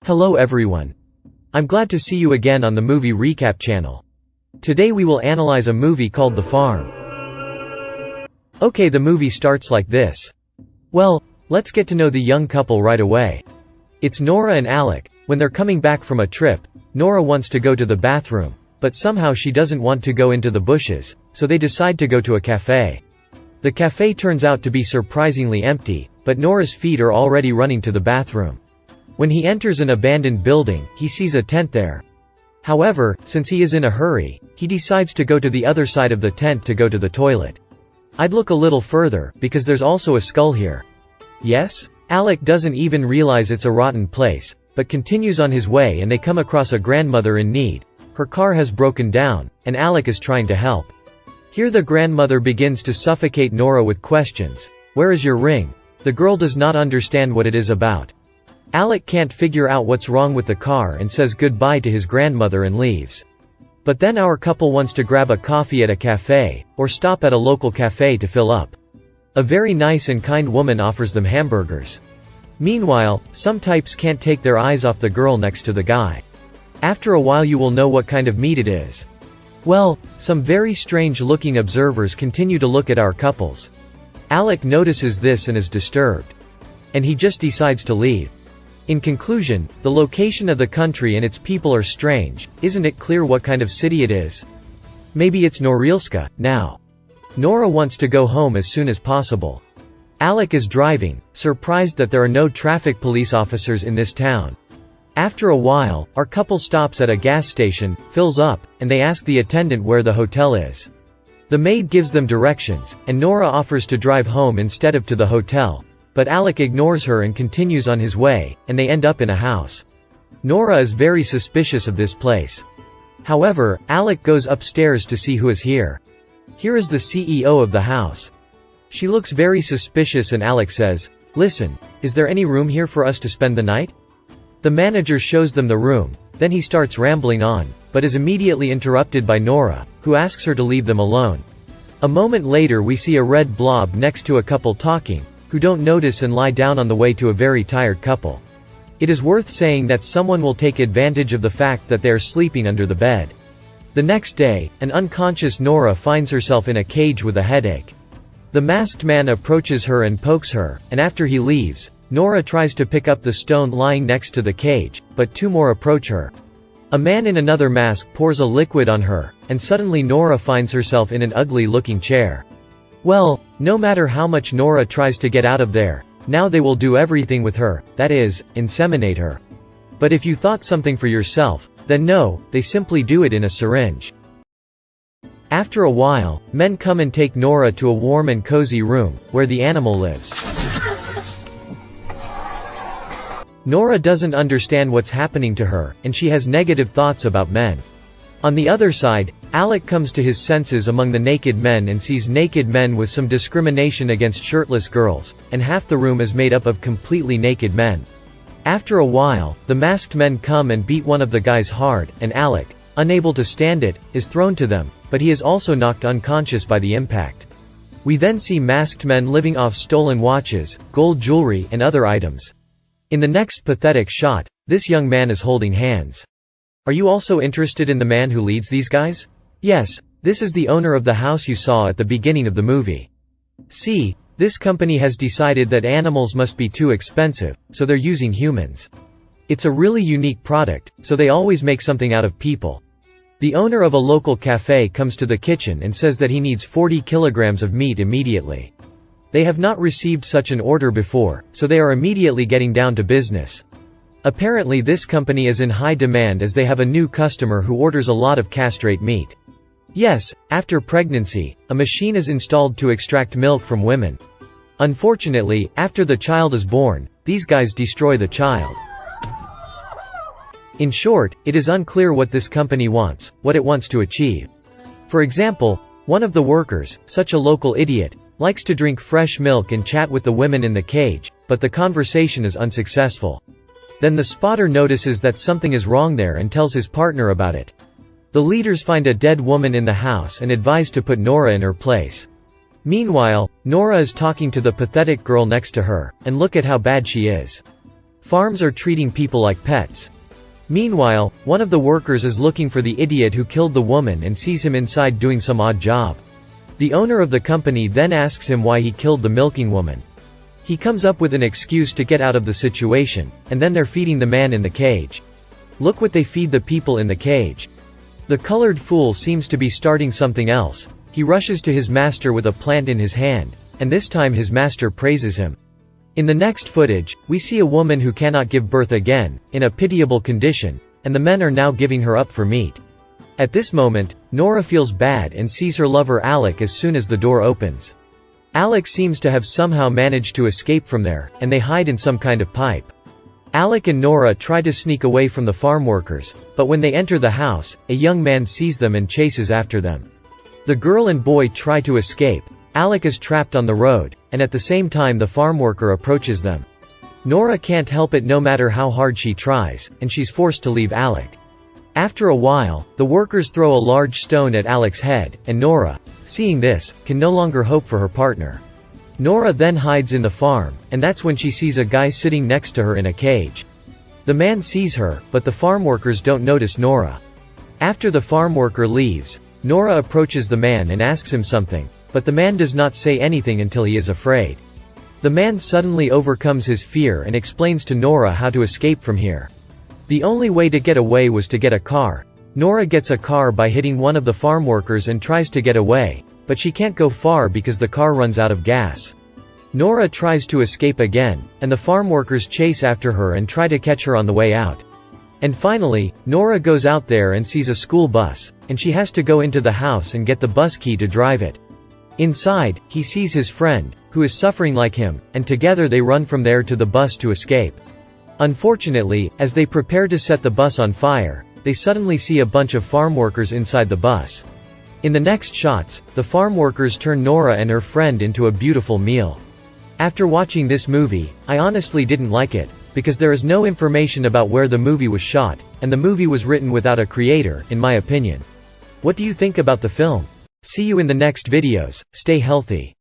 Hello everyone. I'm glad to see you again on the Movie Recap channel. Today we will analyze a movie called The Farm. Okay, the movie starts like this. Well, let's get to know the young couple right away. It's Nora and Alec. When they're coming back from a trip, Nora wants to go to the bathroom, but somehow she doesn't want to go into the bushes, so they decide to go to a cafe. The cafe turns out to be surprisingly empty, but Nora's feet are already running to the bathroom. When he enters an abandoned building, he sees a tent there. However, since he is in a hurry, he decides to go to the other side of the tent to go to the toilet. I'd look a little further, because there's also a skull here. Yes? Alec doesn't even realize it's a rotten place, but continues on his way and they come across a grandmother in need. Her car has broken down, and Alec is trying to help. Here the grandmother begins to suffocate Nora with questions. Where is your ring? The girl does not understand what it is about. Alec can't figure out what's wrong with the car and says goodbye to his grandmother and leaves. But then our couple wants to grab a coffee at a cafe, or stop at a local cafe to fill up. A very nice and kind woman offers them hamburgers. Meanwhile, some types can't take their eyes off the girl next to the guy. After a while you will know what kind of meat it is. Well, some very strange-looking observers continue to look at our couples. Alec notices this and is disturbed. And he just decides to leave. In conclusion, the location of the country and its people are strange. Isn't it clear what kind of city it is? Maybe it's Norilska, now. Nora wants to go home as soon as possible. Alec is driving, surprised that there are no traffic police officers in this town. After a while, our couple stops at a gas station, fills up, and they ask the attendant where the hotel is. The maid gives them directions, and Nora offers to drive home instead of to the hotel. But Alec ignores her and continues on his way, and they end up in a house. Nora is very suspicious of this place. However, Alec goes upstairs to see who is here. Here is the CEO of the house. She looks very suspicious and Alec says, "Listen, is there any room here for us to spend the night?" The manager shows them the room, then he starts rambling on, but is immediately interrupted by Nora, who asks her to leave them alone. A moment later we see a red blob next to a couple talking, who don't notice and lie down on the way to a very tired couple. It is worth saying that someone will take advantage of the fact that they are sleeping under the bed. The next day, an unconscious Nora finds herself in a cage with a headache. The masked man approaches her and pokes her, and after he leaves, Nora tries to pick up the stone lying next to the cage, but two more approach her. A man in another mask pours a liquid on her, and suddenly Nora finds herself in an ugly-looking chair. Well, no matter how much Nora tries to get out of there, now they will do everything with her, that is, inseminate her. But if you thought something for yourself, then no, they simply do it in a syringe. After a while, men come and take Nora to a warm and cozy room, where the animal lives. Nora doesn't understand what's happening to her, and she has negative thoughts about men. On the other side, Alec comes to his senses among the naked men and sees naked men with some discrimination against shirtless girls, and half the room is made up of completely naked men. After a while, the masked men come and beat one of the guys hard, and Alec, unable to stand it, is thrown to them, but he is also knocked unconscious by the impact. We then see masked men living off stolen watches, gold jewelry, and other items. In the next pathetic shot, this young man is holding hands. Are you also interested in the man who leads these guys? Yes, this is the owner of the house you saw at the beginning of the movie. See, this company has decided that animals must be too expensive, so they're using humans. It's a really unique product, so they always make something out of people. The owner of a local cafe comes to the kitchen and says that he needs 40 kilograms of meat immediately. They have not received such an order before, so they are immediately getting down to business. Apparently this company is in high demand as they have a new customer who orders a lot of castrate meat. Yes, after pregnancy, a machine is installed to extract milk from women. Unfortunately, after the child is born, these guys destroy the child. In short, it is unclear what this company wants, what it wants to achieve. For example, one of the workers, such a local idiot, likes to drink fresh milk and chat with the women in the cage, but the conversation is unsuccessful. Then the spotter notices that something is wrong there and tells his partner about it. The leaders find a dead woman in the house and advise to put Nora in her place. Meanwhile, Nora is talking to the pathetic girl next to her, and look at how bad she is. Farms are treating people like pets. Meanwhile, one of the workers is looking for the idiot who killed the woman and sees him inside doing some odd job. The owner of the company then asks him why he killed the milking woman. He comes up with an excuse to get out of the situation, and then they're feeding the man in the cage. Look what they feed the people in the cage. The colored fool seems to be starting something else. He rushes to his master with a plant in his hand, and this time his master praises him. In the next footage, we see a woman who cannot give birth again, in a pitiable condition, and the men are now giving her up for meat. At this moment, Nora feels bad and sees her lover Alec as soon as the door opens. Alec seems to have somehow managed to escape from there, and they hide in some kind of pipe. Alec and Nora try to sneak away from the farm workers, but when they enter the house, a young man sees them and chases after them. The girl and boy try to escape. Alec is trapped on the road, and at the same time the farm worker approaches them. Nora can't help it no matter how hard she tries, and she's forced to leave Alec. After a while, the workers throw a large stone at Alec's head, and Nora, seeing this, can no longer hope for her partner. Nora then hides in the farm, and that's when she sees a guy sitting next to her in a cage. The man sees her, but the farm workers don't notice Nora. After the farm worker leaves, Nora approaches the man and asks him something, but the man does not say anything until he is afraid. The man suddenly overcomes his fear and explains to Nora how to escape from here. The only way to get away was to get a car. Nora gets a car by hitting one of the farm workers and tries to get away, but she can't go far because the car runs out of gas. Nora tries to escape again, and the farm workers chase after her and try to catch her on the way out. And finally, Nora goes out there and sees a school bus, and she has to go into the house and get the bus key to drive it. Inside, he sees his friend, who is suffering like him, and together they run from there to the bus to escape. Unfortunately, as they prepare to set the bus on fire, they suddenly see a bunch of farm workers inside the bus. In the next shots, the farm workers turn Nora and her friend into a beautiful meal. After watching this movie, I honestly didn't like it, because there is no information about where the movie was shot, and the movie was written without a creator, in my opinion. What do you think about the film? See you in the next videos, stay healthy.